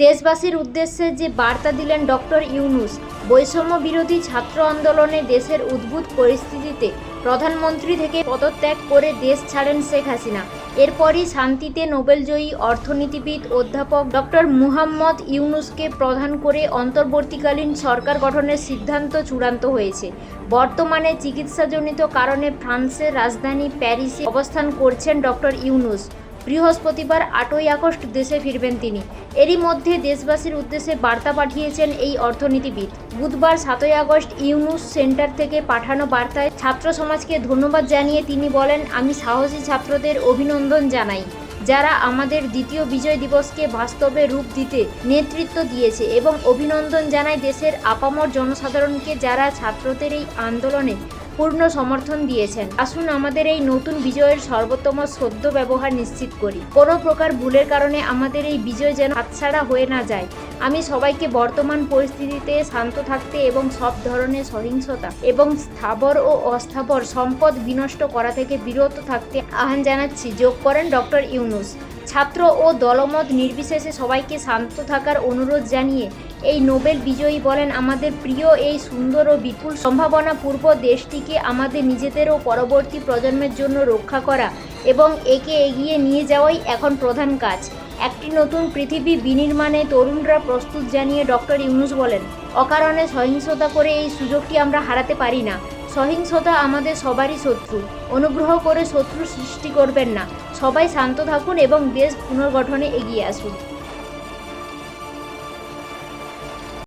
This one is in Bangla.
দেশবাসীর উদ্দেশ্যে যে বার্তা দিলেন ডক্টর ইউনূস, বৈষম্য বিরোধী ছাত্র আন্দোলনে দেশের উদ্ভূত পরিস্থিতিতে প্রধানমন্ত্রী থেকে পদত্যাগ করে দেশ ছাড়েন শেখ হাসিনা। এরপরই শান্তিতে নোবেলজয়ী অর্থনীতিবিদ অধ্যাপক ডক্টর মুহাম্মদ ইউনূসকে প্রধান করে অন্তর্বর্তীকালীন সরকার গঠনের সিদ্ধান্ত চূড়ান্ত হয়েছে। বর্তমানে চিকিৎসাজনিত কারণে ফ্রান্সের রাজধানী প্যারিসে অবস্থান করছেন ডক্টর ইউনূস। বৃহস্পতিবার 8ই আগস্ট দেশে ফিরবেন তিনি। এরই মধ্যে দেশবাসীর উদ্দেশ্যে বার্তা পাঠিয়েছেন এই অর্থনীতিবিদ। বুধবার 7ই আগস্ট ইউনূস সেন্টার থেকে পাঠানো বার্তায় ছাত্র সমাজকে ধন্যবাদ জানিয়ে তিনি বলেন, আমি সাহসী ছাত্রদের অভিনন্দন জানাই, যারা আমাদের দ্বিতীয় বিজয় দিবসকে বাস্তবে রূপ দিতে নেতৃত্ব দিয়েছে, এবং অভিনন্দন জানাই দেশের আপামর জনসাধারণকে, যারা ছাত্রদের এই আন্দোলনে পূর্ণ সমর্থন দিয়েছেন। আসুন আমাদের এই নতুন বিজয়ের সর্বোত্তম সদ্য ব্যবহার নিশ্চিত করি। কোনো প্রকার ভুলের কারণে আমাদের এই বিজয় যেন হাতছাড়া হয়ে না যায়। আমি সবাইকে বর্তমান পরিস্থিতিতে শান্ত থাকতে এবং সব ধরনের সহিংসতা এবং স্থাবর ও অস্থাবর সম্পদ বিনষ্ট করা থেকে বিরত থাকতে আহ্বান জানাচ্ছি, যোগ করেন ডক্টর ইউনূস। ছাত্র ও দলমত নির্বিশেষে সবাইকে শান্ত থাকার অনুরোধ জানিয়ে এই নোবেল বিজয়ী বলেন, আমাদের প্রিয় এই সুন্দর ও বিপুল সম্ভাবনাপূর্ণ দেশটিকে আমাদের নিজেদের ও পরবর্তী প্রজন্মের জন্য রক্ষা করা এবং একে এগিয়ে নিয়ে যাওয়াই এখন প্রধান কাজ। একটি নতুন পৃথিবী বিনির্মাণে তরুণরা প্রস্তুত জানিয়ে ডক্টর ইউনূস বলেন, অকারণে সহিংসতা করে এই সুযোগটি আমরা হারাতে পারি না। সহিংসতা আমাদের সবারই শত্রু। অনুগ্রহ করে শত্রু সৃষ্টি করবেন না। সবাই শান্ত থাকুন এবং দেশ পুনর্গঠনে এগিয়ে আসুন।